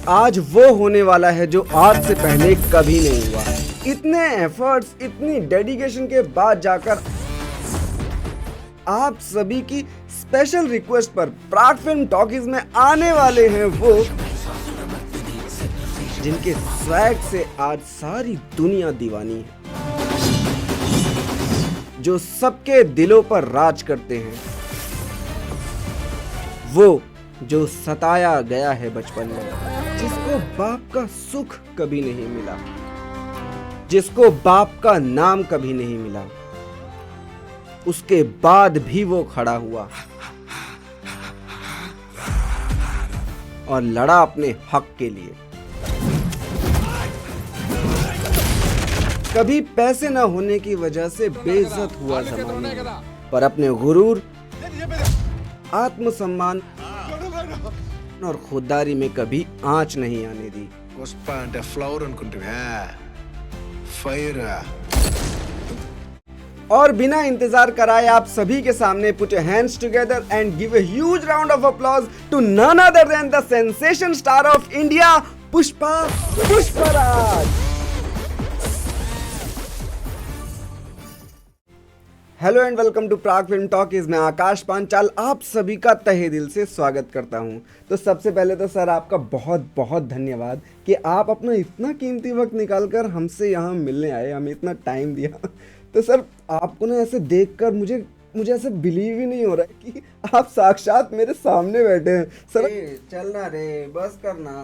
आज वो होने वाला है जो आज से पहले कभी नहीं हुआ। इतने एफर्ट्स, इतनी डेडिकेशन के बाद जाकर आप सभी की स्पेशल रिक्वेस्ट पर प्राग फिल्म टॉकीज में आने वाले हैं वो जिनके स्वैग से आज सारी दुनिया दीवानी है, जो सबके दिलों पर राज करते हैं, वो जो सताया गया है बचपन में, जिसको बाप का सुख कभी नहीं मिला, जिसको बाप का नाम कभी नहीं मिला, उसके बाद भी वो खड़ा हुआ और लड़ा अपने हक के लिए। कभी पैसे न होने की वजह से बेइज्जत हुआ जमाने में, पर अपने गुरूर, आत्मसम्मान और खुददारी में कभी आंच नहीं आने दी। और बिना इंतजार कराए आप सभी के सामने put your hands together and give a huge round of applause to none other than the sensation star of India, Pushpa Pushparaj. Hello and welcome to Prag film talkies. मैं आकाश पांचाल आप सभी का तहे दिल से स्वागत करता हूं। तो सबसे पहले तो सर आपका बहुत बहुत धन्यवाद कि आप अपना इतना कीमती वक्त निकालकर हमसे यहाँ मिलने आए, हमें इतना टाइम दिया। तो सर आपको ना ऐसे देखकर मुझे ऐसे बिलीव ही नहीं हो रहा है कि आप साक्षात मेरे सामने बैठे हैं। सर चलना रे, बस करना।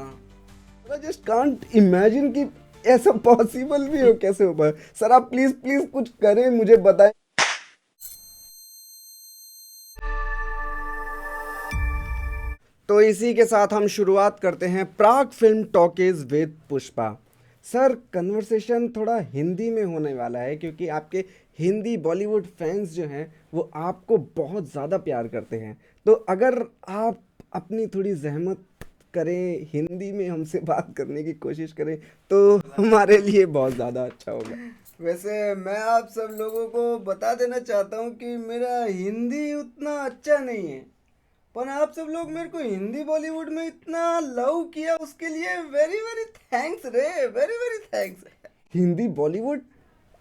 आई जस्ट कांट इमेजिन कि ऐसा पॉसिबल भी हो, कैसे हो पाए। सर आप प्लीज प्लीज कुछ करें, मुझे बताएं। तो इसी के साथ हम शुरुआत करते हैं Prag film talkies with Pushpa. Sir conversation थोड़ा हिंदी में होने वाला है क्योंकि आपके हिंदी बॉलीवुड फैंस जो हैं वो आपको बहुत ज़्यादा प्यार करते हैं। तो अगर आप अपनी थोड़ी जहमत करें, हिंदी में हमसे बात करने की कोशिश करें तो हमारे लिए बहुत ज़्यादा अच्छा होगा। वैसे मैं आप सब लोगों को बता देना चाहता हूँ कि मेरा हिंदी उतना अच्छा नहीं है, पर आप सब लोग मेरे को हिंदी बॉलीवुड में इतना लव किया, उसके लिए वेरी वेरी थैंक्स रे, very very thanks. Hindi Bollywood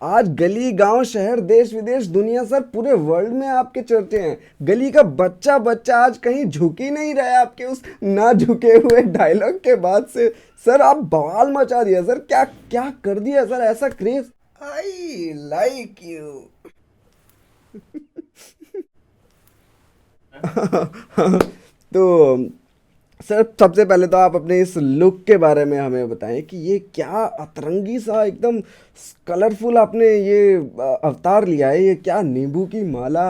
आज गली गांव शहर देश विदेश दुनिया सर पूरे वर्ल्ड में आपके चर्चे हैं। गली का बच्चा बच्चा आज कहीं झुक ही नहीं रहा है आपके उस ना झुके हुए डायलॉग के बाद से। सर आप बवाल मचा दिया सर, क्या क्या कर दिया सर, ऐसा क्रेज। I like you. तो सर सबसे पहले तो आप अपने इस लुक के बारे में हमें बताएं कि ये क्या अतरंगी सा एकदम कलरफुल आपने ये अवतार लिया है। ये क्या नींबू की माला,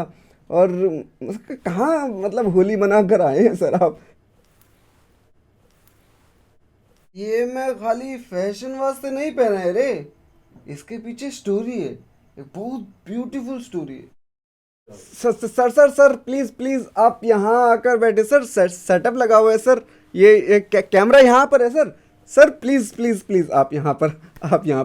और कहाँ मतलब होली मना कर आए हैं सर आप। ये मैं खाली फैशन वास्ते नहीं पहना है रे, इसके पीछे स्टोरी है, एक बहुत ब्यूटीफुल स्टोरी है। Sir sir sir sir please please आप यहाँ आकर बैठे सर, सेटअप लगा हुआ है सर, ये कैमरा यहाँ पर है sir. Sir please please please आप यहाँ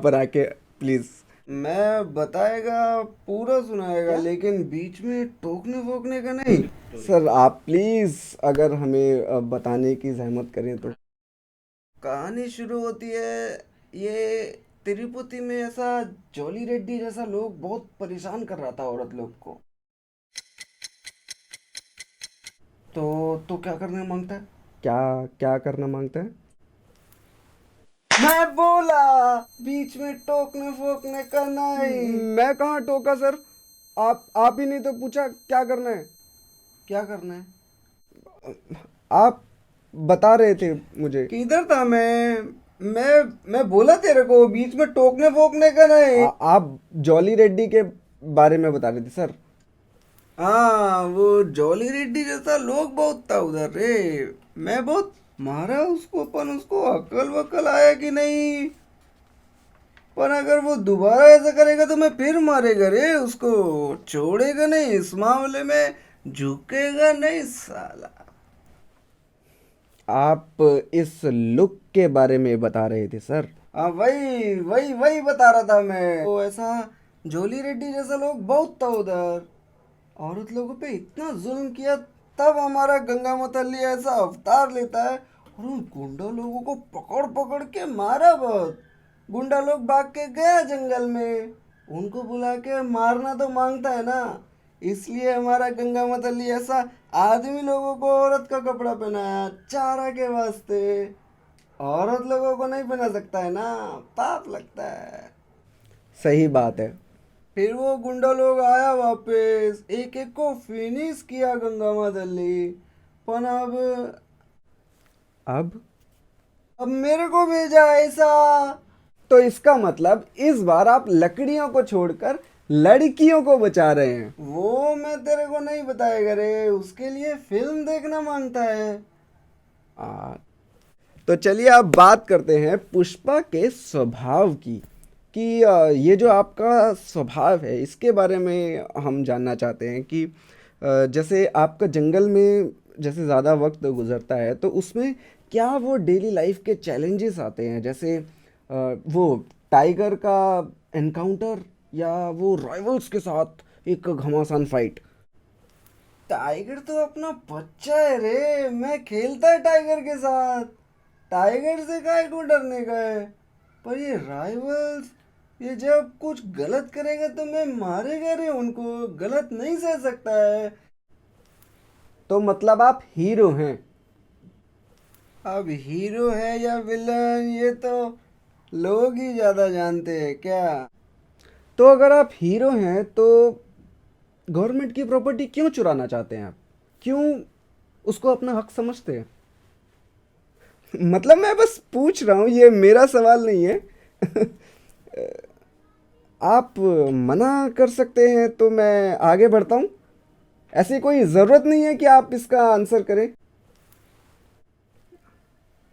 पर आके प्लीज। मैं बताएगा पूरा सुनाएगा लेकिन बीच में टोकने वोकने का नहीं। सर आप प्लीज अगर हमें बताने की जहमत करें तो। कहानी शुरू होती है, ये तिरुपति में ऐसा जॉली रेड्डी जैसा लोग बहुत परेशान कर रहा था औरत लोग को। तो क्या करना मांगता है, क्या क्या करना मांगता है। मैं बोला बीच में टोकने फोकने का नहीं। मैं कहाँ टोका सर, आप ही नहीं तो पूछा क्या करना है, क्या करना है। आप बता रहे थे मुझे। किधर था मैं बोला तेरे को बीच में टोकने फोकने का नहीं। आप जॉली रेड्डी के बारे में बता रहे थे सर। हाँ वो जॉली रेड्डी जैसा लोग बहुत था उधर रे, मैं बहुत मारा उसको, पर उसको अकल वकल आया कि नहीं। पर अगर वो दोबारा ऐसा करेगा तो मैं फिर मारेगा रे उसको, छोड़ेगा नहीं, इस मामले में झुकेगा नहीं साला। आप इस लुक के बारे में बता रहे थे सर। हाँ वही वही वही बता रहा था मैं। तो ऐसा जॉली रेड्डी जैसा लोग बहुत था उधर, औरत लोगों पे इतना जुल्म किया, तब हमारा गंगा मतली ऐसा अवतार लेता है और उन गुंडा लोगों को पकड़ पकड़ के मारा बहुत। गुंडा लोग भाग के गया जंगल में, उनको बुला के मारना तो मांगता है ना, इसलिए हमारा गंगा मतली ऐसा आदमी लोगों को औरत का कपड़ा पहनाया चारा के वास्ते। औरत लोगों को नहीं पहना सकता है ना, पाप लगता है। सही बात है। फिर वो गुंडा लोग आया वापस, एक एक को फिनिश किया गंगा मदली। पर अब अब मेरे को भेजा ऐसा। तो इसका मतलब इस बार आप लकड़ियों को छोड़कर लड़कियों को बचा रहे हैं। वो मैं तेरे को नहीं बताएगा रे, उसके लिए फिल्म देखना मांगता है। आ, तो चलिए अब बात करते हैं पुष्पा के स्वभाव की, कि ये जो आपका स्वभाव है इसके बारे में हम जानना चाहते हैं कि जैसे आपका जंगल में जैसे ज़्यादा वक्त गुजरता है तो उसमें क्या वो डेली लाइफ के चैलेंजेस आते हैं, जैसे वो टाइगर का एनकाउंटर या वो रॉयवल्स के साथ एक घमासान फाइट। टाइगर तो अपना बच्चा है रे, मैं खेलता है टाइगर के साथ, टाइगर से काहे को डरने का है। पर ये राइवल्स, ये जब कुछ गलत करेगा तो मैं मारेगा रे, उनको गलत नहीं सह सकता है। तो मतलब आप हीरो हैं। अब हीरो है या विलन ये तो लोग ही ज्यादा जानते हैं क्या। तो अगर आप हीरो हैं तो गवर्नमेंट की प्रॉपर्टी क्यों चुराना चाहते हैं आप, क्यों उसको अपना हक समझते हैं? मतलब मैं बस पूछ रहा हूँ, ये मेरा सवाल नहीं है। आप मना कर सकते हैं तो मैं आगे बढ़ता हूँ, ऐसी कोई ज़रूरत नहीं है कि आप इसका आंसर करें।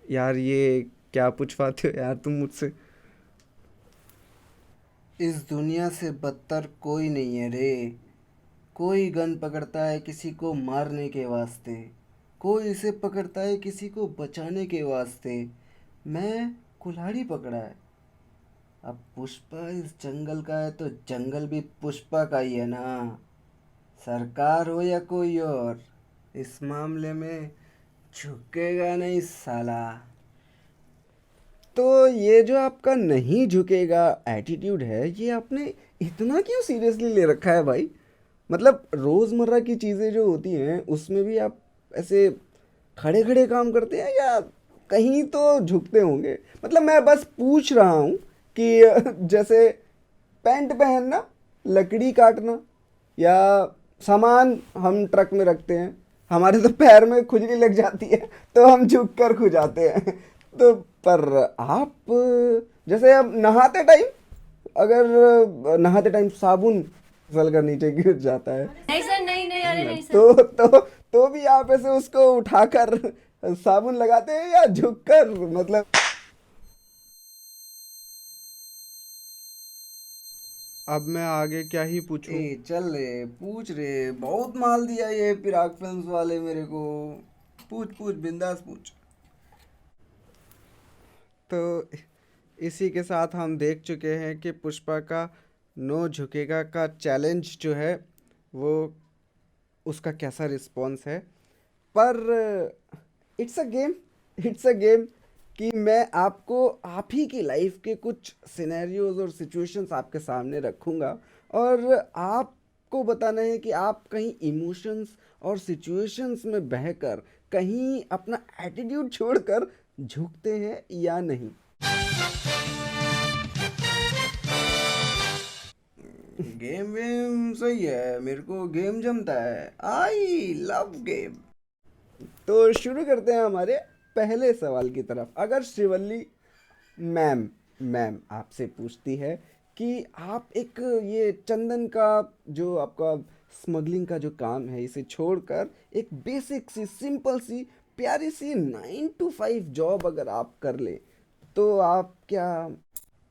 यार ये क्या पूछवाते हो यार तुम मुझसे। इस दुनिया से बदतर कोई नहीं है रे। कोई गन पकड़ता है किसी को मारने के वास्ते, कोई इसे पकड़ता है किसी को बचाने के वास्ते। मैं कुल्हाड़ी पकड़ा है। अब पुष्पा इस जंगल का है तो जंगल भी पुष्पा का ही है ना। सरकार हो या कोई और, इस मामले में झुकेगा नहीं साला। तो ये जो आपका नहीं झुकेगा एटीट्यूड है, ये आपने इतना क्यों सीरियसली ले रखा है भाई? मतलब रोज़मर्रा की चीज़ें जो होती हैं उसमें भी आप ऐसे खड़े खड़े काम करते हैं या कहीं तो झुकते होंगे? मतलब मैं बस पूछ रहा हूँ कि जैसे पैंट पहनना, लकड़ी काटना, या सामान हम ट्रक में रखते हैं, हमारे तो पैर में खुजली लग जाती है तो हम झुक कर खुजाते हैं। तो पर आप जैसे अब नहाते टाइम, अगर नहाते टाइम साबुन फिसल कर नीचे गिर जाता है नहीं सर, नहीं नहीं, अरे नहीं सर। तो भी आप ऐसे उसको उठाकर साबुन लगाते हैं या झुककर, मतलब। अब मैं आगे क्या ही पूछूं? चल रे, पूछ रे, बहुत माल दिया ये पिराग फिल्म्स वाले मेरे को। पूछ पूछ, बिंदास पूछ। तो इसी के साथ हम देख चुके हैं कि पुष्पा का नो झुकेगा का चैलेंज जो है वो, उसका कैसा रिस्पॉन्स है। पर it's a game, it's a game, कि मैं आपको आप ही की लाइफ के कुछ सिनेरियोज और सिचुएशंस आपके सामने रखूँगा और आपको बताना है कि आप कहीं इमोशंस और सिचुएशंस में बहकर कहीं अपना एटीट्यूड छोड़कर झुकते हैं या नहीं। गेम वेम सही है, मेरे को गेम जमता है, आई लव गेम। तो शुरू करते हैं हमारे पहले सवाल की तरफ। अगर श्रीवल्ली मैम मैम आपसे पूछती है कि आप एक ये चंदन का जो आपका स्मगलिंग का जो काम है इसे छोड़कर एक बेसिक सी सिंपल सी प्यारी सी 9 to 5 जॉब अगर आप कर ले, तो आप क्या?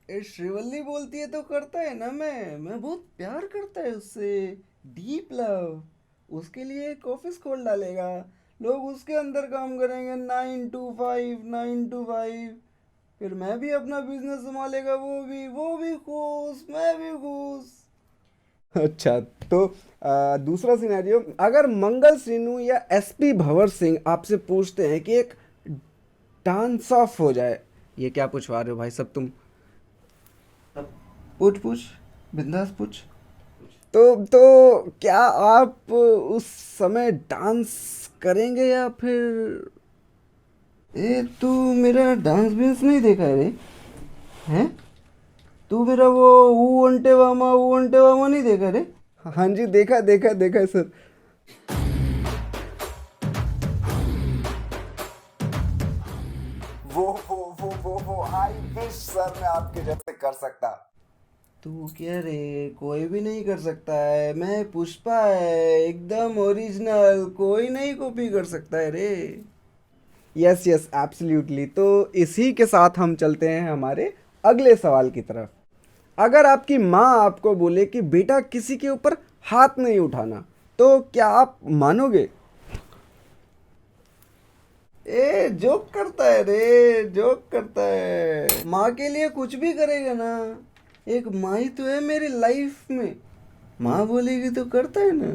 ए श्रीवल्ली बोलती है तो करता है ना, मैं बहुत प्यार करता है उससे, डीप लव। उसके लिए एक ऑफिस खोल डालेगा, लोग उसके अंदर काम करेंगे 9 to 5, 9 to 5। फिर मैं भी अपना बिजनेस संभालेगा, वो भी खुश, मैं भी खुश। अच्छा, तो दूसरा सिनेरियो, अगर मंगल श्रीनू या एसपी भंवर सिंह आपसे पूछते हैं कि एक डांस ऑफ हो जाए। ये क्या पूछवा रहे हो भाई सब तुम? पूछ पूछ, बिंदास पूछ। तो क्या आप उस समय डांस करेंगे या फिर? ए तू मेरा डांस बेंस नहीं देखा है रे? हैं? तू मेरा वो ऊ अंटे वामा नहीं देखा रे? हाँ जी, देखा देखा देखा सर। वो आई विश सर मैं आपके जैसे कर सकता। तू क्या रे, कोई भी नहीं कर सकता है। मैं पुष्पा है, एकदम ओरिजिनल, कोई नहीं कॉपी कर सकता है रे। Yes yes absolutely. तो इसी के साथ हम चलते हैं हमारे अगले सवाल की तरफ। अगर आपकी माँ आपको बोले कि बेटा किसी के ऊपर हाथ नहीं उठाना, तो क्या आप मानोगे? ए जोक करता है रे, जोक करता है। माँ के लिए कुछ भी करेगा ना। एक माँ ही तो है मेरी लाइफ में। माँ बोलेगी तो करता है ना।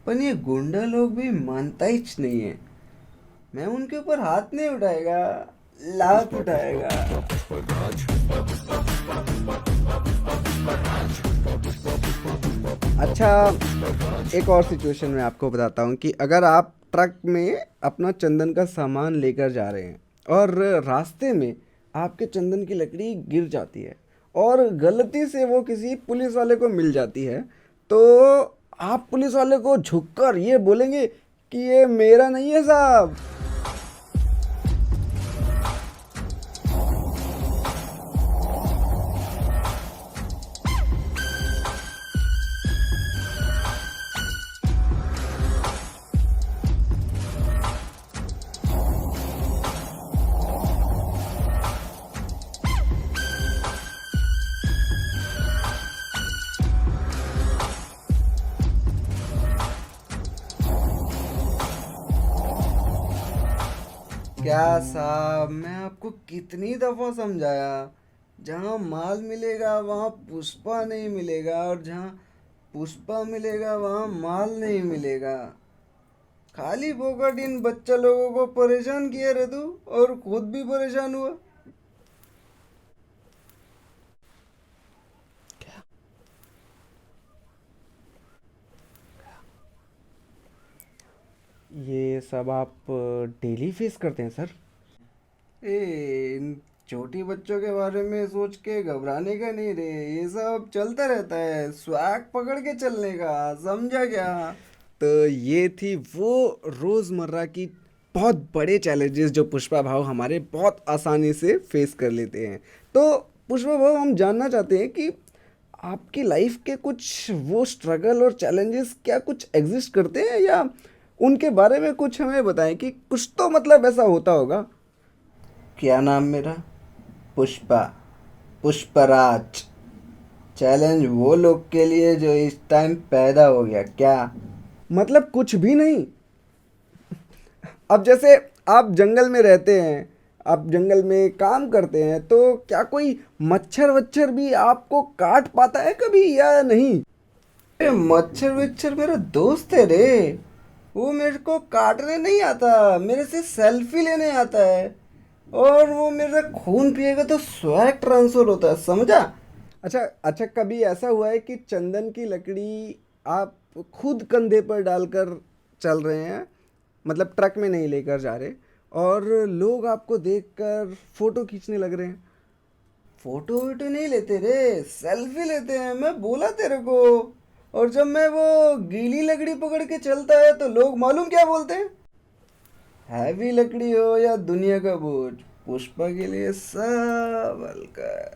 पर ये गुंडा लोग भी मानता ही नहीं है। मैं उनके ऊपर हाथ नहीं उठाएगा, लात उठाएगा। अच्छा, एक और सिचुएशन में आपको बताता हूँ कि अगर आप ट्रक में अपना चंदन का सामान लेकर जा रहे हैं और रास्ते में आपके चंदन की लकड़ी गिर जाती है और गलती से वो किसी पुलिस वाले को मिल जाती है, तो आप पुलिस वाले को झुककर ये बोलेंगे कि ये मेरा नहीं है साहब। क्या साहब, मैं आपको कितनी दफ़ा समझाया, जहाँ माल मिलेगा वहाँ पुष्पा नहीं मिलेगा, और जहाँ पुष्पा मिलेगा वहाँ माल नहीं मिलेगा। खाली फोकट इन बच्चा लोगों को परेशान किया रे तू, और खुद भी परेशान हुआ। ये सब आप डेली फेस करते हैं सर? इन छोटी बच्चों के बारे में सोच के घबराने का नहीं रे, ये सब चलता रहता है, स्वैग पकड़ के चलने का, समझा क्या? तो ये थी वो रोज़मर्रा की बहुत बड़े चैलेंजेस जो पुष्पा भाव हमारे बहुत आसानी से फेस कर लेते हैं। तो पुष्पा भाव, हम जानना चाहते हैं कि आपकी लाइफ के कुछ वो स्ट्रगल और चैलेंजेस क्या कुछ एग्जिस्ट करते हैं, या उनके बारे में कुछ हमें बताएं कि कुछ तो मतलब ऐसा होता होगा। क्या नाम मेरा? पुष्पा, पुष्पराज। चैलेंज वो लोग के लिए जो इस टाइम पैदा हो गया क्या? मतलब कुछ भी नहीं। अब जैसे आप जंगल में रहते हैं, आप जंगल में काम करते हैं, तो क्या कोई मच्छर वच्छर भी आपको काट पाता है कभी या नहीं? अरे मच्छर वच्छर मेरा दोस्त है रे, वो मेरे को काटने नहीं आता, मेरे से सेल्फी लेने आता है, और वो मेरा खून पिएगा तो स्वैग ट्रांसफर होता है, समझा? अच्छा अच्छा, कभी ऐसा हुआ है कि चंदन की लकड़ी आप खुद कंधे पर डालकर चल रहे हैं, मतलब ट्रक में नहीं लेकर जा रहे, और लोग आपको देखकर फोटो खींचने लग रहे हैं? फोटो वोटो नहीं लेते रे, सेल्फी लेते हैं, मैं बोला तेरे को। और जब मैं वो गीली लकड़ी पकड़ के चलता है तो लोग मालूम क्या बोलते हैं? हैवी लकड़ी हो या दुनिया का बोझ, पुष्पा के लिए सब हल्का है।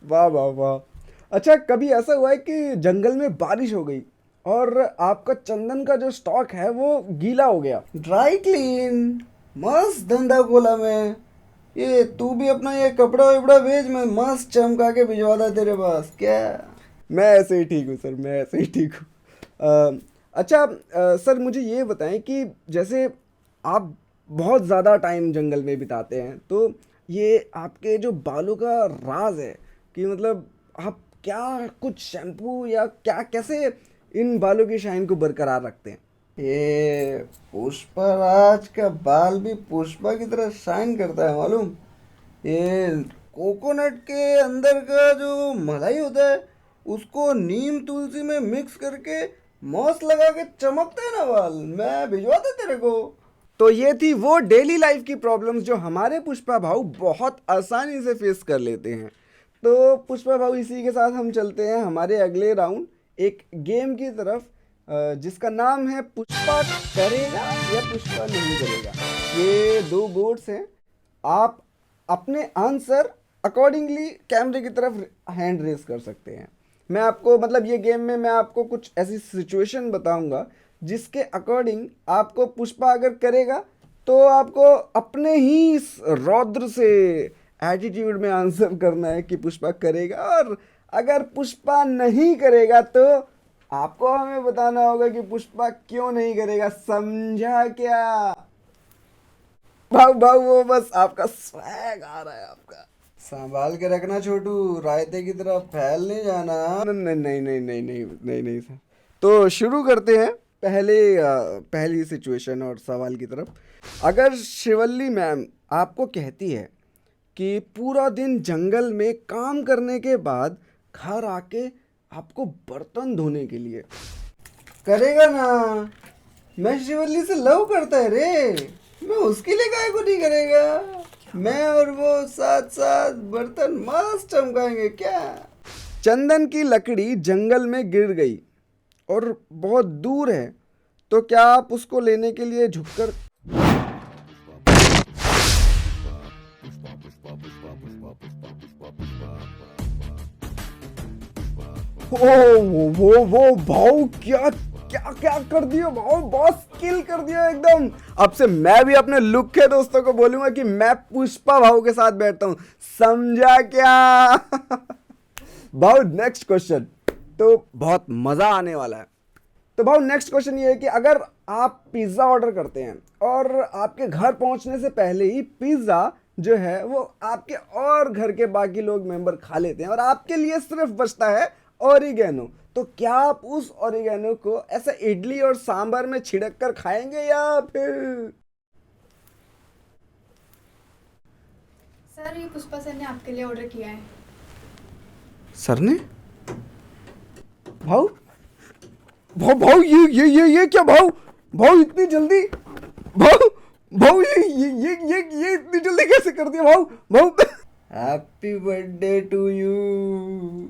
वाह वाह वाह। अच्छा, कभी ऐसा हुआ है कि जंगल में बारिश हो गई और आपका चंदन का जो स्टॉक है वो गीला हो गया? ड्राई क्लीन, मस्त धंधा खोला मैं। ये तू भी अपना ये कपड़ा वपड़ा भेज, मैं मस्त चमका के भिजवा दा तेरे पास क्या? मैं ऐसे ही ठीक हूँ सर, मैं ऐसे ही ठीक हूँ। अच्छा सर, मुझे ये बताएं कि जैसे आप बहुत ज़्यादा टाइम जंगल में बिताते हैं, तो ये आपके जो बालों का राज है कि मतलब आप क्या कुछ शैम्पू या क्या कैसे इन बालों की शाइन को बरकरार रखते हैं? ये पुष्पराज का बाल भी पुष्पा की तरह शाइन करता है मालूम। ये कोकोनट के अंदर का जो मलाई होता है उसको नीम तुलसी में मिक्स करके मॉस लगा के चमकते हैं ना बाल। मैं भिजवाता तेरे को। तो ये थी वो डेली लाइफ की प्रॉब्लम्स जो हमारे पुष्पा भाऊ बहुत आसानी से फेस कर लेते हैं। तो पुष्पा भाऊ इसी के साथ हम चलते हैं हमारे अगले राउंड एक गेम की तरफ जिसका नाम है पुष्पा करेगा या पुष्पा नहीं करेगा। ये दो बोर्ड्स हैं, आप अपने आंसर अकॉर्डिंगली कैमरे की तरफ हैंड रेस कर सकते हैं। मैं आपको मतलब ये गेम में मैं आपको कुछ ऐसी सिचुएशन बताऊंगा जिसके अकॉर्डिंग आपको पुष्पा अगर करेगा तो आपको अपने ही इस रौद्र से एटीट्यूड में आंसर करना है कि पुष्पा करेगा, और अगर पुष्पा नहीं करेगा तो आपको हमें बताना होगा कि पुष्पा क्यों नहीं करेगा। समझा क्या भाऊ? भाऊ वो बस आपका स्वैग आ रहा है आपका। संभाल के रखना छोटू, रायते की तरफ फैल नहीं जाना। नहीं नहीं नहीं नहीं नहीं नहीं नहीं सर। तो शुरू करते हैं पहली सिचुएशन और सवाल की तरफ। अगर शिवल्ली मैम आपको कहती है कि पूरा दिन जंगल में काम करने के बाद घर आके आपको बर्तन धोने के लिए करेगा ना। मैं शिवल्ली से लव करता है रे, मैं उसके लिए काहे को नहीं करेगा। मैं और वो साथ साथ बर्तन मस्त चमकाएंगे क्या। चंदन की लकड़ी जंगल में गिर गई और बहुत दूर है, तो क्या आप उसको लेने के लिए झुककर वो भाऊ क्या क्या क्या कर दिया भाऊ, बॉस किल कर दिया एकदम। अब से मैं भी अपने लुक के दोस्तों को बोलूंगा कि मैं पुष्पा भाऊ के साथ बैठता हूं। समझा क्या भाऊ? नेक्स्ट क्वेश्चन तो बहुत मजा आने वाला है। तो भाऊ नेक्स्ट क्वेश्चन ये है कि अगर आप पिज्ज़ा ऑर्डर करते हैं और आपके घर पहुंचने से पहले ही पिज्ज़ा जो है वो आपके और घर के बाकी लोग मेंबर खा लेते हैं और आपके लिए सिर्फ बचता है ऑरिगेनो, तो क्या आप उस ऑरिगेनो को ऐसा इडली और सांभर में छिड़क कर खाएंगे या फिर? सर ये पुष्पा सर ने आपके लिए ऑर्डर किया है। सर ने? भाऊ भाऊ भाऊ ये क्या भाऊ? भाऊ इतनी जल्दी? भाऊ भाऊ ये इतनी जल्दी कैसे कर दिया भाऊ? भाऊ हैप्पी बर्थडे टू यू।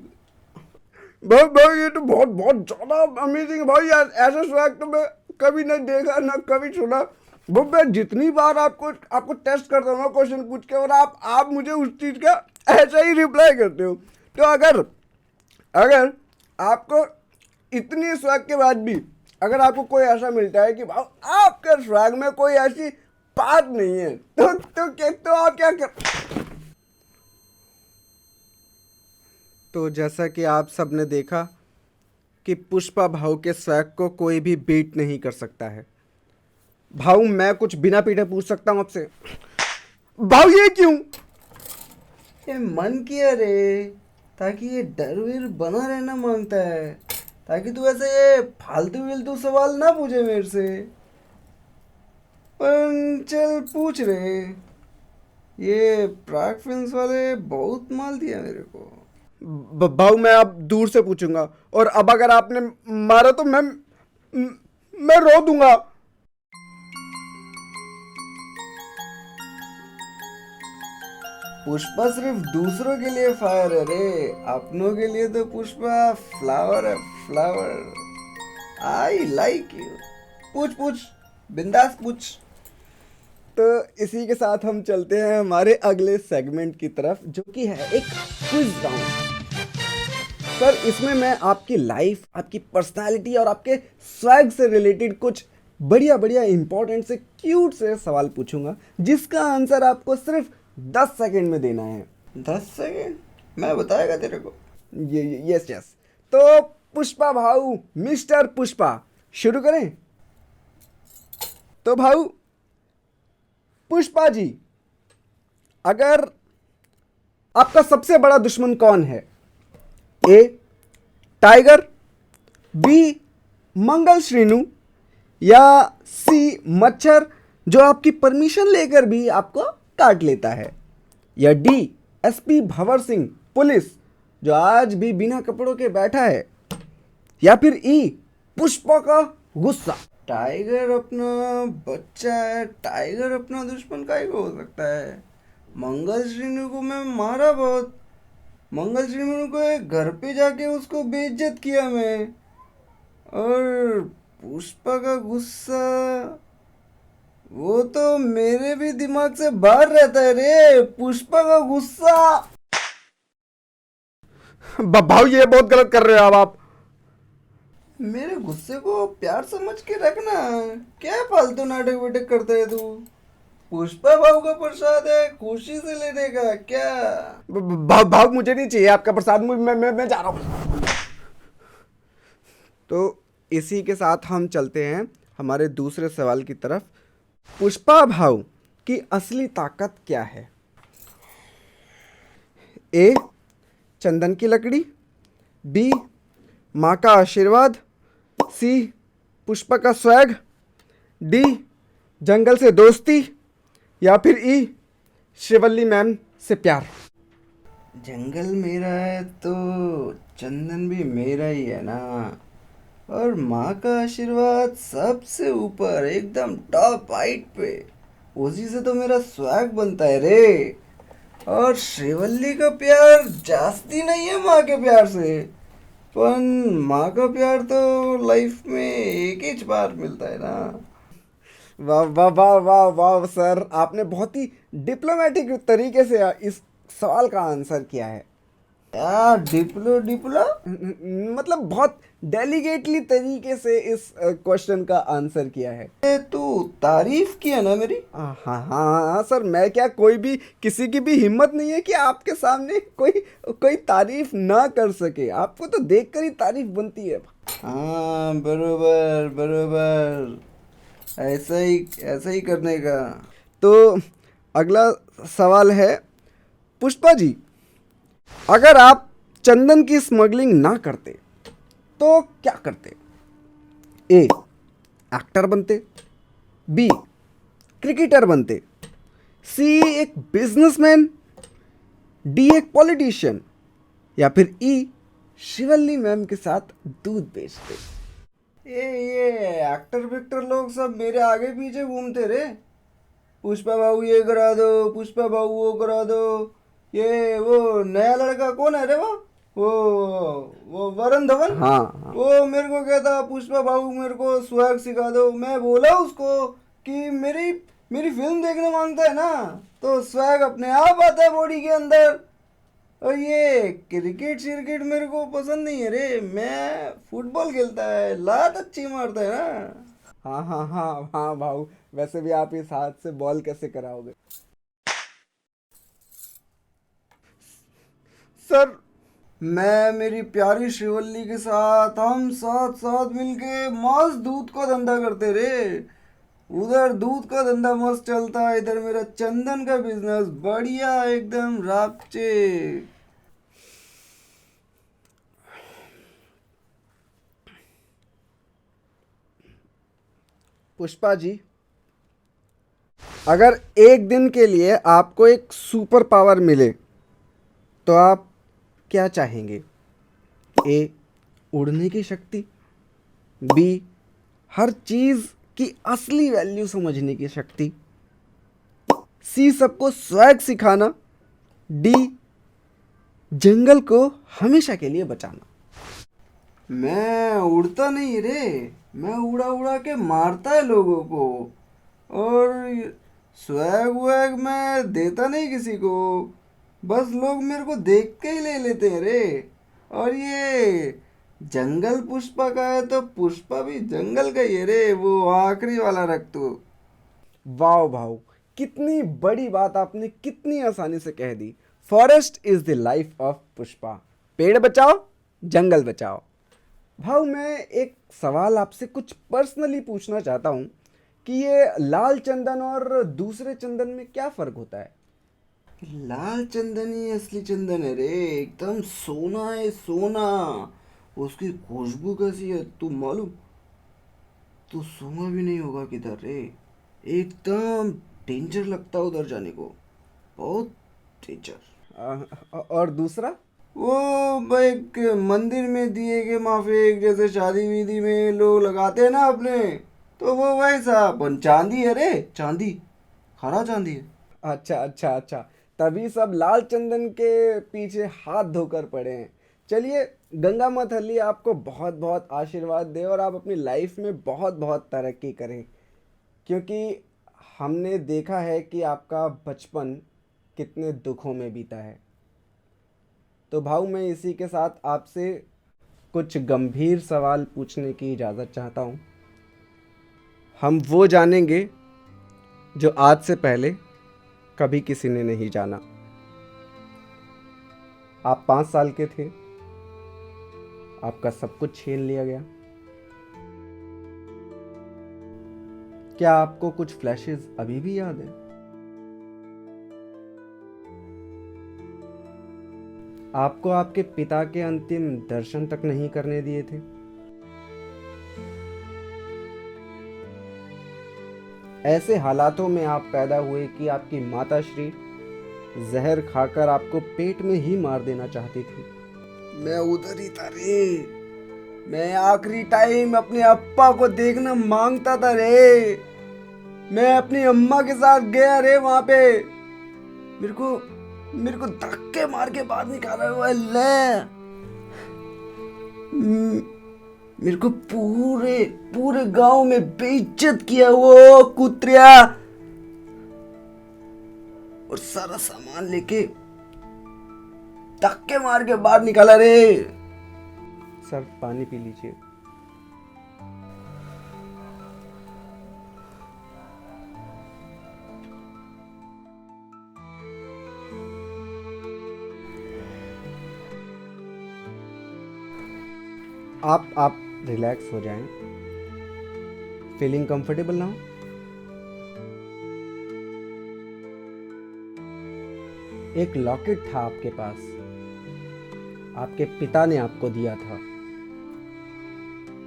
भाई भाई ये तो बहुत बहुत ज़्यादा अमेजिंग है भाई यार। ऐसा स्वैग तो मैं कभी नहीं देखा ना कभी सुना। वो मैं जितनी बार आपको टेस्ट करता हूँ क्वेश्चन पूछ के और आप मुझे उस चीज़ का ऐसा ही रिप्लाई करते हो। तो अगर आपको इतनी स्वैग के बाद भी अगर आपको कोई ऐसा मिलता है कि भाई आपके स्वैग में कोई ऐसी बात नहीं है तो आप क्या कर? तो जैसा कि आप सब ने देखा कि पुष्पा भाऊ के स्वैग को कोई भी बीट नहीं कर सकता है। भाऊ मैं कुछ बिना पीटे पूछ सकता हूँ आपसे? भाऊ ये क्यों? ये मन किया रे, ताकि ये डर वीर बना रहना मांगता है, ताकि तू ऐसे ये फालतू सवाल ना पूछे मेरे से। पर चल पूछ रहे। ये प्राग फिल्म्स वाले बहुत माल दिया मेरे को। भाऊ मैं अब दूर से पूछूंगा और अब अगर आपने मारा तो मैं रो दूंगा। पुष्पा सिर्फ दूसरों के लिए फायर है रे, अपनों के लिए तो पुष्पा फ्लावर है, फ्लावर। I like you. पूछ बिंदास पूछ। तो इसी के साथ हम चलते हैं हमारे अगले सेगमेंट की तरफ जो कि है एक क्विज राउंड। सर इसमें मैं आपकी लाइफ, आपकी पर्सनालिटी और आपके स्वैग से रिलेटेड कुछ बढ़िया इंपॉर्टेंट से क्यूट से सवाल पूछूंगा जिसका आंसर आपको सिर्फ 10 सेकंड में देना है। 10 सेकंड? मैं बताएगा तेरे को। यस। तो पुष्पा भाऊ, मिस्टर पुष्पा, शुरू करें? तो भाऊ पुष्पा जी, अगर आपका सबसे बड़ा दुश्मन कौन है? ए टाइगर, बी मंगल श्रीनु, या सी मच्छर जो आपकी परमिशन लेकर भी आपको काट लेता है, या D SP Bhanwar Singh police जो आज भी बिना कपड़ों के बैठा है, या फिर ई पुष्पा का गुस्सा। टाइगर अपना बच्चा है, टाइगर अपना दुश्मन काहे को हो सकता है। मंगल श्रीनु को मैं मारा बहुत, मंगल श्रीनु को एक घर पे जाके उसको बेइज्जत किया मैं, और पुष्पा का गुस्सा वो तो मेरे भी दिमाग से बाहर रहता है रे। पुष्पा का गुस्सा। भाव ये बहुत गलत कर रहे हो अब आप। मेरे गुस्से को प्यार समझ के रखना, क्या फालतू नाटक वाटक करते है तू। पुष्पा भाव का प्रसाद है, खुशी से लेने का क्या। भाव मुझे नहीं चाहिए आपका प्रसाद, मैं जा रहा हूँ। तो इसी के साथ हम चलते हैं हमारे दूसरे सवाल की तरफ। पुष्पा भाव की असली ताकत क्या है? ए चंदन की लकड़ी, बी माँ का आशीर्वाद, सी पुष्पा का स्वैग, डी जंगल से दोस्ती, या फिर ई शिवल्ली मैम से प्यार। जंगल मेरा है तो चंदन भी मेरा ही है ना, और माँ का आशीर्वाद सबसे ऊपर एकदम टॉप हाइट पे, उसी से तो मेरा स्वैग बनता है रे। और श्रीवल्ली का प्यार जास्ती नहीं है माँ के प्यार से, पर माँ का प्यार तो लाइफ में एक ही बार मिलता है ना। वाह वाह वाह वाह वाह सर, आपने बहुत ही डिप्लोमेटिक तरीके से इस सवाल का आंसर किया है। क्या डिप्लो डिप्लो मतलब बहुत डेलीगेटली तरीके से इस क्वेश्चन का आंसर किया है। तू तारीफ किया ना मेरी। हाँ हाँ हाँ सर, मैं क्या, कोई भी किसी की भी हिम्मत नहीं है कि आपके सामने कोई तारीफ ना कर सके। आपको तो देखकर ही तारीफ बनती है। हाँ बरोबर बरोबर, ऐसा ही करने का। तो अगला सवाल है, पुष्पा जी अगर आप चंदन की स्मगलिंग ना करते तो क्या करते? ए एक्टर बनते, बी क्रिकेटर बनते, सी एक बिजनेसमैन, डी एक पॉलिटिशियन, या फिर ई शिवल्ली मैम के साथ दूध बेचते। ये एक्टर विक्टर लोग सब मेरे आगे पीछे घूमते रे। पुष्पा बाबू ये करा दो, पुष्पा बाबू वो करा दो। ये वो नया लड़का कौन है रे, वो वरुण धवन। हाँ वो मेरे को कहता पुष्पा बाबू मेरे को स्वैग सिखा दो। मैं बोला उसको कि मेरी फिल्म देखने मांगता है ना तो स्वैग अपने आप आता है बॉडी के अंदर। और ये क्रिकेट श्रिकेट मेरे को पसंद नहीं है रे, मैं फुटबॉल खेलता है, लात अच्छी मारता है ना। हाँ हाँ हाँ हाँ भाऊ, वैसे भी आप इस हाथ से बॉल कैसे कराओगे? सर मैं मेरी प्यारी श्रीवल्ली के साथ हम साथ साथ मिलके मस्त दूध का धंधा करते रे। उधर दूध का धंधा मस्त चलता है, इधर मेरा चंदन का बिजनेस बढ़िया एकदम रापचे। पुष्पा जी अगर एक दिन के लिए आपको एक सुपर पावर मिले तो आप क्या चाहेंगे? ए उड़ने की शक्ति, बी हर चीज की असली वैल्यू समझने की शक्ति, सी सबको स्वैग सिखाना, डी जंगल को हमेशा के लिए बचाना। मैं उड़ता नहीं रे, मैं उड़ा उड़ा के मारता है लोगों को, और स्वैग वैग मैं देता नहीं किसी को, बस लोग मेरे को देख के ही ले लेते हैं रे। और ये जंगल पुष्पा का है तो पुष्पा भी जंगल का ही है रे, वो आखिरी वाला रख तू। वाह भाव, कितनी बड़ी बात आपने कितनी आसानी से कह दी। Forest is the life of Pushpa, पेड़ बचाओ जंगल बचाओ। भाव मैं एक सवाल आपसे कुछ पर्सनली पूछना चाहता हूँ कि ये लाल चंदन और दूसरे चंदन में क्या फ़र्क होता है? लाल चंदन ही असली चंदन है रे, एकदम सोना है सोना। उसकी खुशबू कैसी है तू मालूम? तो सुना भी नहीं होगा किधर रे। एकदम डेंजर लगता है उधर जाने को, बहुत डेंजर। और दूसरा वो भाई एक मंदिर में दिए के माफिक जैसे शादी विदी में लोग लगाते हैं ना अपने, तो वो वैसा अपन चांदी है रे, चांदी, हरा चांदी है। अच्छा अच्छा अच्छा, तभी सब लाल चंदन के पीछे हाथ धोकर पड़े हैं। चलिए, गंगा मात हल्ली आपको बहुत बहुत आशीर्वाद दे और आप अपनी लाइफ में बहुत बहुत तरक्की करें, क्योंकि हमने देखा है कि आपका बचपन कितने दुखों में बीता है। तो भाऊ, मैं इसी के साथ आपसे कुछ गंभीर सवाल पूछने की इजाज़त चाहता हूँ। हम वो जानेंगे जो आज से पहले कभी किसी ने नहीं जाना। आप 5 साल के थे, आपका सब कुछ छीन लिया गया। क्या आपको कुछ फ्लैशेस अभी भी याद है? आपको आपके पिता के अंतिम दर्शन तक नहीं करने दिए थे। ऐसे हालातों में आप पैदा हुए कि आपकी माताश्री जहर खाकर आपको पेट में ही मार देना चाहती थी। मैं उधर ही था रे। मैं आखिरी टाइम अपने अप्पा को देखना मांगता था रे। मैं अपनी अम्मा के साथ गया रे वहां पे। मेरे को धक्के मार के बाहर निकाला हुआ है ले। मेरे को पूरे पूरे गांव में बेइज्जत किया वो कुत्रिया, और सारा सामान लेके धक्के मार के बाहर निकाला रे। सर, पानी पी लीजिए। आप रिलैक्स हो जाएं। फीलिंग कंफर्टेबल ना हो? एक लॉकेट था आपके पास, आपके पिता ने आपको दिया था।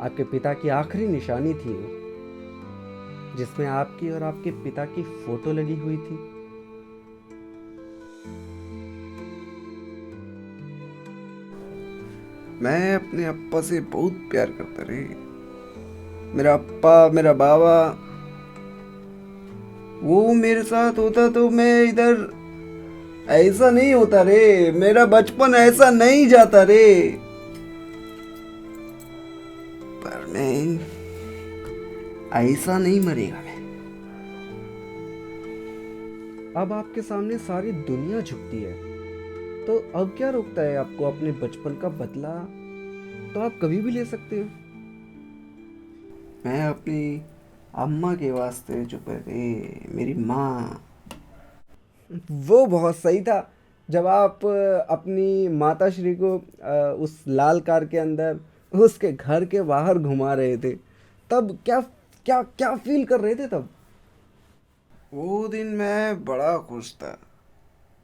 आपके पिता की आखिरी निशानी थी वो, जिसमें आपकी और आपके पिता की फोटो लगी हुई थी। मैं अपने अप्पा से बहुत प्यार करता रे। मेरा अप्पा, मेरा बाबा, वो मेरे साथ होता तो मैं इधर ऐसा नहीं होता रे। मेरा बचपन ऐसा नहीं जाता रे। पर मैं ऐसा नहीं मरेगा मैं। अब आपके सामने सारी दुनिया झुकती है, तो अब क्या रोकता है आपको अपने बचपन का बदला? तो आप कभी भी ले सकते हो। मैं अपनी अम्मा के वास्ते चुप रे, मेरी माँ। वो बहुत सही था जब आप अपनी माताश्री को उस लाल कार के अंदर उसके घर के बाहर घुमा रहे थे। तब क्या क्या क्या फील कर रहे थे तब? वो दिन मैं बड़ा खुश था।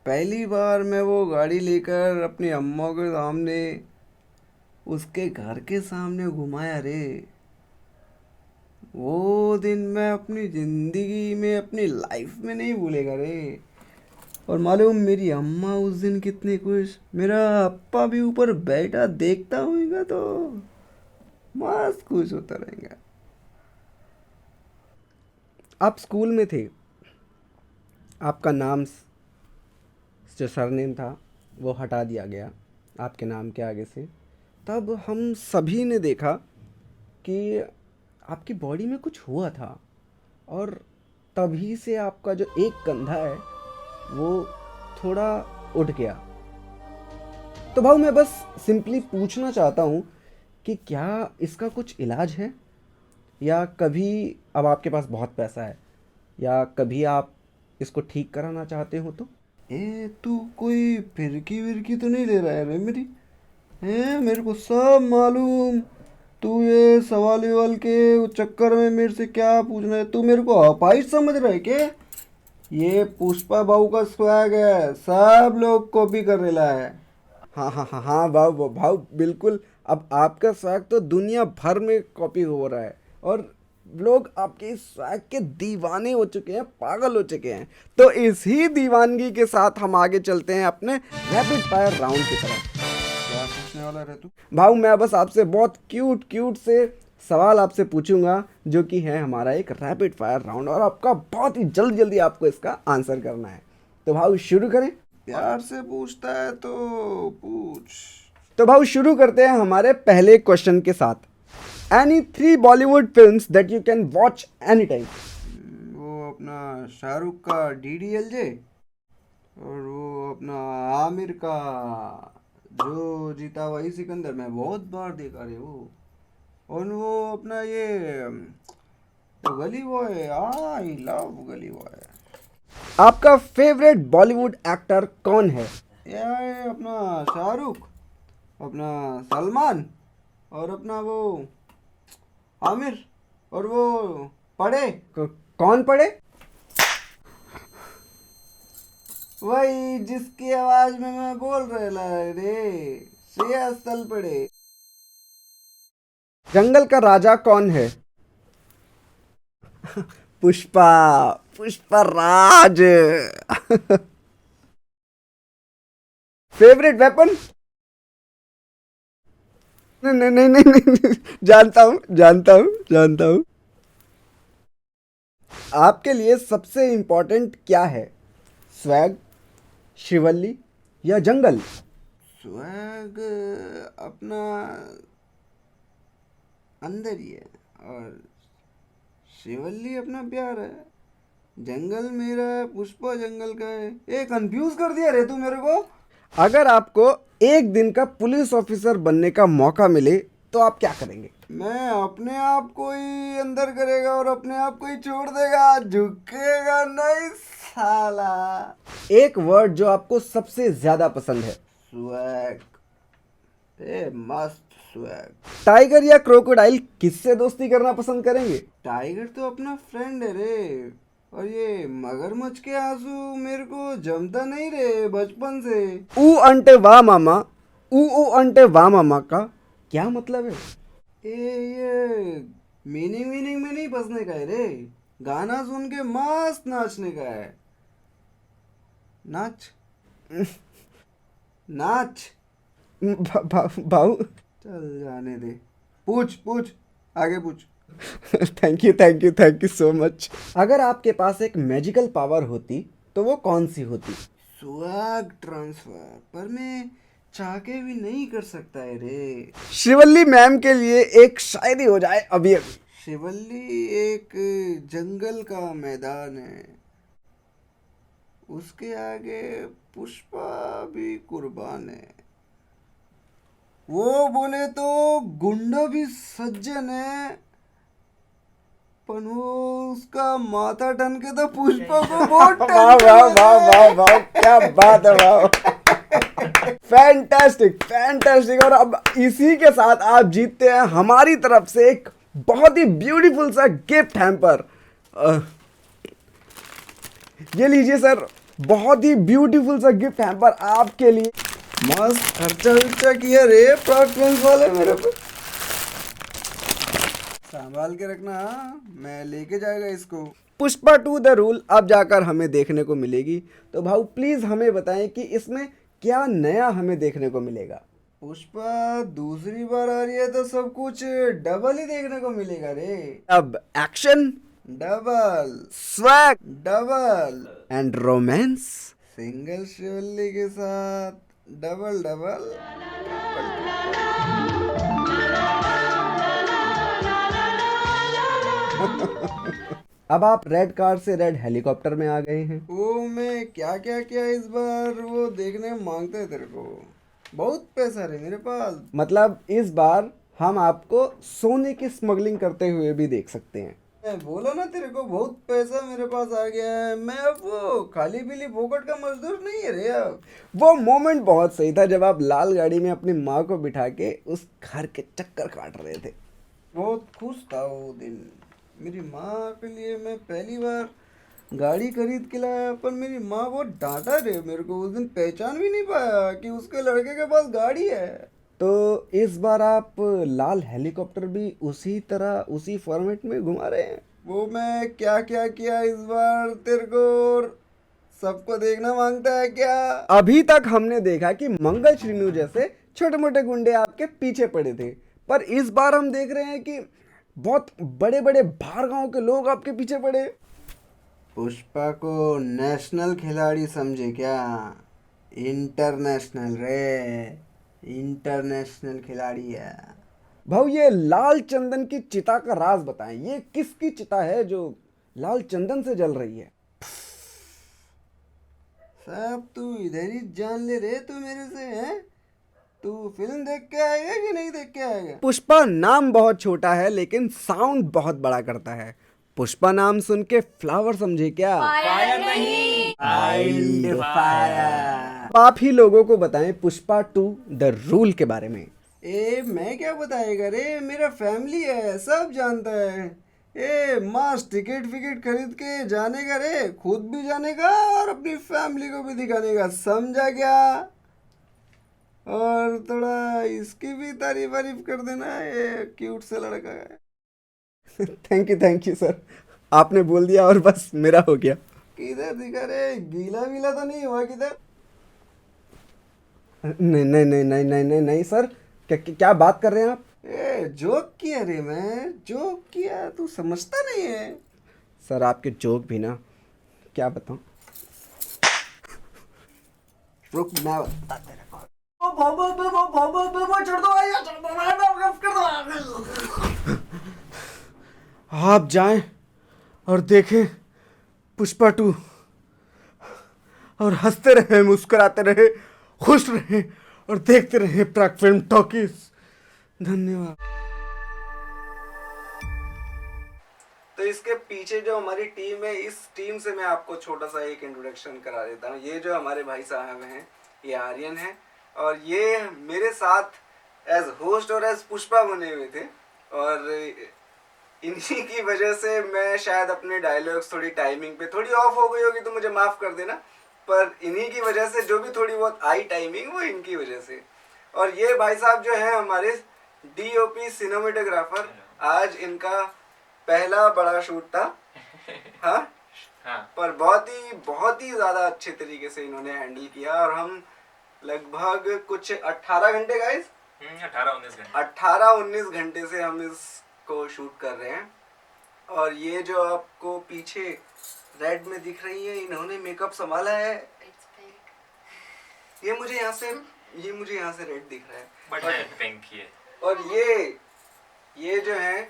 पहली बार मैं वो गाड़ी लेकर अपनी अम्मा के सामने, उसके घर के सामने घुमाया रे। वो दिन मैं अपनी जिंदगी में, अपनी लाइफ में नहीं भूलेगा रे। और मालूम मेरी अम्मा उस दिन कितनी खुश, मेरा अप्पा भी ऊपर बैठा देखता होगा तो मस्त खुश होता रहेगा। आप स्कूल में थे, आपका नाम जो सरनेम था वो हटा दिया गया आपके नाम के आगे से। तब हम सभी ने देखा कि आपकी बॉडी में कुछ हुआ था, और तभी से आपका जो एक कंधा है वो थोड़ा उठ गया। तो भाऊ, मैं बस सिंपली पूछना चाहता हूँ कि क्या इसका कुछ इलाज है, या कभी, अब आपके पास बहुत पैसा है, या कभी आप इसको ठीक कराना चाहते हो तो? तू कोई फिरकी विरकी तो नहीं ले रहा है रे मेरी? मेरे को सब मालूम। तू ये सवाल विवाल के चक्कर में मेरे से क्या पूछना है? तू मेरे को अपाहिज समझ रहा है क्या? ये पुष्पा बाबू का स्वैग है, सब लोग कॉपी कर रहा है। हाँ हाँ हाँ हाँ भाऊ भाऊ, बिल्कुल। अब आपका स्वैग तो दुनिया भर में कॉपी हो रहा है, और लोग आपके इस स्वैग के दीवाने हो चुके हैं, पागल हो चुके हैं। तो इसी दीवानगी के साथ हम आगे चलते हैं अपने रैपिड फायर राउंड की तरफ। क्या पूछने वाला रे तू? भाऊ मैं बस आपसे बहुत क्यूट क्यूट से सवाल आपसे पूछूंगा, जो कि है हमारा एक रैपिड फायर राउंड, और आपका बहुत ही जल्दी जल्दी आपको इसका आंसर करना है। तो भाऊ शुरू करें। प्यार से पूछता है तो पूछ। तो भाऊ शुरू करते हैं हमारे पहले क्वेश्चन के साथ। Any 3 Bollywood films that you can watch any time. वो अपना शाहरुख का DDLJ, और वो अपना आमिर का जो जीता वही सिकंदर, मैं बहुत बार देखा रे वो। और वो अपना ये तो गली बॉय, आई लव गली बॉय। आपका फेवरेट बॉलीवुड एक्टर कौन है? ये अपना शाहरुख, अपना सलमान, और अपना वो आमिर, और वो पड़े। कौन पड़े? वही जिसकी आवाज में मैं बोल रहा रे, श्रेया तलपड़े। जंगल का राजा कौन है? पुष्पा, पुष्पा राज। Favourite weapon? नहीं नहीं नहीं नहीं, जानता हूं जानता हूं जानता हूं। आपके लिए सबसे इंपॉर्टेंट क्या है? स्वैग, शिवल्ली या जंगल? स्वैग अपना अंदर ही है, और शिवल्ली अपना प्यार है। जंगल मेरा है, पुष्पा जंगल का है। ये कंफ्यूज कर दिया रे तू मेरे को। अगर आपको एक दिन का पुलिस ऑफिसर बनने का मौका मिले तो आप क्या करेंगे? मैं अपने आप को ही अंदर करेगा और अपने आप को ही छोड़ देगा, झुकेगा नहीं साला। एक वर्ड जो आपको सबसे ज्यादा पसंद है? स्वैग, ए मस्त स्वैग। टाइगर या क्रोकोडाइल किससे दोस्ती करना पसंद करेंगे? टाइगर तो अपना फ्रेंड है रे, और ये मगरमच्छ के आंसू मेरे को जमता नहीं रे बचपन से। ऊ अंटे वाह मामा, ऊ अंटे वाह मामा का क्या मतलब है? ये मीनिंग में नहीं बसने का है रे, गाना सुन के मस्त नाचने का है। नाच नाच। भाऊ चल जाने दे, पूछ पूछ, आगे पूछ। Thank you so much. अगर आपके पास एक मैजिकल पावर होती तो वो कौन सी होती? स्वैग ट्रांसफर, पर मैं चाह के भी नहीं कर सकता है रे। शिवल्ली मैम के लिए एक शायरी हो जाए अभी अभी। शिवल्ली एक जंगल का मैदान है, उसके आगे पुष्पा भी कुर्बान है। वो बोले तो गुंडा भी सज्जन है, पर वो उसका माथा टन के तो पुष्पा को बहुत वाह वाह वाह वाह वाह, क्या बात है वाह। Fantastic fantastic. और अब इसी के साथ आप जीतते हैं हमारी तरफ से एक बहुत ही ब्यूटीफुल सा गिफ्ट हैम्पर। ये लीजिए सर, बहुत ही ब्यूटीफुल सा गिफ्ट हैम्पर आपके लिए। मस्त खर्चा वर्चा किया रे प्रोडक्ट्स वाले मेरे पे। संभाल के रखना, हाँ? मैं लेके जाएगा इसको। पुष्पा 2 द रूल अब जाकर हमें देखने को मिलेगी, तो भाऊ प्लीज हमें बताएं कि इसमें क्या नया हमें देखने को मिलेगा। पुष्पा दूसरी बार आ रही है तो सब कुछ डबल ही देखने को मिलेगा रे। अब action, double, swag double, and romance. Single शिवल्ली के साथ डबल डबल। अब आप रेड कार से रेड हेलीकॉप्टर में आ गए हैं। वो मैं क्या क्या किया इस बार वो देखने में मांगते हैं तेरे को। बहुत पैसा रे मेरे पास। मतलब इस बार हम आपको सोने की स्मगलिंग करते हुए भी देख सकते हैं। मैं बोला ना तेरे को, बहुत पैसा मेरे पास आ गया है। मैं अब वो खाली पीली फोकट का मजदूर नहीं है रे अब। वो मोमेंट बहुत सही था जब आप लाल गाड़ी में अपनी माँ को बिठा के उस घर के चक्कर काट रहे थे। बहुत खुश था वो दिन। मेरी माँ के लिए मैं पहली बार गाड़ी खरीद के लाया, पर मेरी माँ बहुत डांटा रे मेरे को। उस दिन पहचान भी नहीं पाया कि उसके लड़के के पास गाड़ी है। तो इस बार आप लाल हेलीकॉप्टर भी उसी तरह उसी फॉर्मेट में घुमा रहे हैं? वो मैं क्या क्या किया इस बार तेरे को और सबको देखना मांगता है क्या? अभी तक हमने देखा कि मंगल श्रीनु जैसे छोटे मोटे गुंडे आपके पीछे पड़े थे, पर इस बार हम देख रहे हैं कि बहुत बड़े बड़े बाहर गांव के लोग आपके पीछे पड़े। पुष्पा को नेशनल खिलाड़ी समझे क्या? इंटरनेशनल रे, इंटरनेशनल खिलाड़ी है। भाऊ ये लाल चंदन की चिता का राज बताएं, ये किसकी चिता है जो लाल चंदन से जल रही है? सब तू इधर ही जान ले रे, तू मेरे से है? तू फिल्म देख के आएगा कि नहीं देख के आएगा? पुष्पा नाम बहुत छोटा है लेकिन साउंड बहुत बड़ा करता है। पुष्पा नाम सुन के फ्लावर समझे क्या? फायर नहीं। फायर। आप ही लोगों को बताएं पुष्पा 2 द रूल के बारे में। ए मैं क्या बताएगा रे, मेरा फैमिली है, सब जानता है। ए मास टिकट विकेट खरीद के जाने का रे, खुद भी जाने का और अपनी फैमिली को भी दिखाने का, समझा क्या? और थोड़ा इसकी भी तारीफ वारीफ कर देना, ये क्यूट से लड़का है। थैंक यू सर, आपने बोल दिया और बस मेरा हो गया। किधर दिखा रे, गीला वीला तो नहीं हुआ किधर? नहीं सर, क्या बात कर रहे हैं आप? ए जोक किया रे, मैं जोक किया, तू समझता नहीं है? सर आपके जोक भी ना, क्या बताऊं। रुक मैं बता तेरे को। आप जाएं और देखें पुष्पा 2 और हंसते रहे, मुस्कुराते रहे, खुश रहे और देखते रहे प्राग फिल्म टॉकीज। धन्यवाद। तो इसके पीछे जो हमारी टीम है, इस टीम से मैं आपको छोटा सा एक इंट्रोडक्शन करा देता हूँ। ये जो हमारे भाई साहब हैं, ये आर्यन है और ये मेरे साथ एज होस्ट और एज पुष्पा बने हुए थे, और इन्हीं की वजह से मैं शायद अपने डायलॉग्स थोड़ी टाइमिंग पे थोड़ी ऑफ हो गई होगी तो मुझे माफ़ कर देना, पर इन्हीं की वजह से जो भी थोड़ी बहुत आई टाइमिंग वो इनकी वजह से। और ये भाई साहब जो हैं हमारे DOP सिनेमेटोग्राफर, आज इनका पहला बड़ा शूट था। हाँ पर बहुत ही ज़्यादा अच्छे तरीके से इन्होंने हैंडल किया और हम लगभग कुछ 18 घंटे गाइस 18-19 घंटे से हम इसको शूट कर रहे हैं। और ये जो आपको पीछे रेड में दिख रही है, इन्होंने मेकअप संभाला है। ये मुझे यहाँ से रेड दिख रहा है, बट है पिंक ये। और ये जो है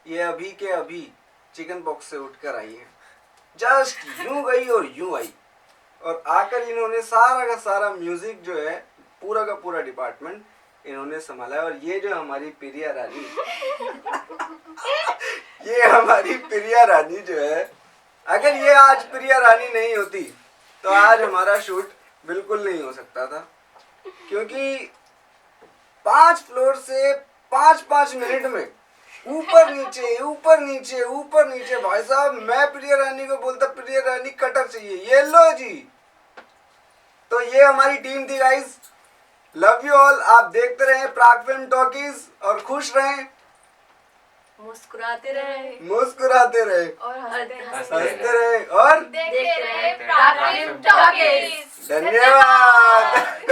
ये अभी के अभी चिकन बॉक्स से उठकर आई है, जस्ट यूं गई और यूं आई, और आकर इन्होंने सारा का सारा म्यूजिक जो है, पूरा का पूरा डिपार्टमेंट इन्होंने संभाला है। और ये जो हमारी प्रिया रानी ये हमारी प्रिया रानी जो है, अगर ये आज प्रिया रानी नहीं होती तो आज हमारा शूट बिल्कुल नहीं हो सकता था, क्योंकि 5 फ्लोर से 5 मिनट में ऊपर नीचे भाई साहब, मैं प्रिया रानी को बोलता प्रिया रानी कटर चाहिए, ये लो जी। तो ये हमारी टीम थी गाइस, लव यू ऑल। आप देखते रहें प्राग फिल्म टॉकीज और खुश रहें, मुस्कुराते रहे और हंसते रहे और देखते रहे प्राग फिल्म टॉकीज। धन्यवाद।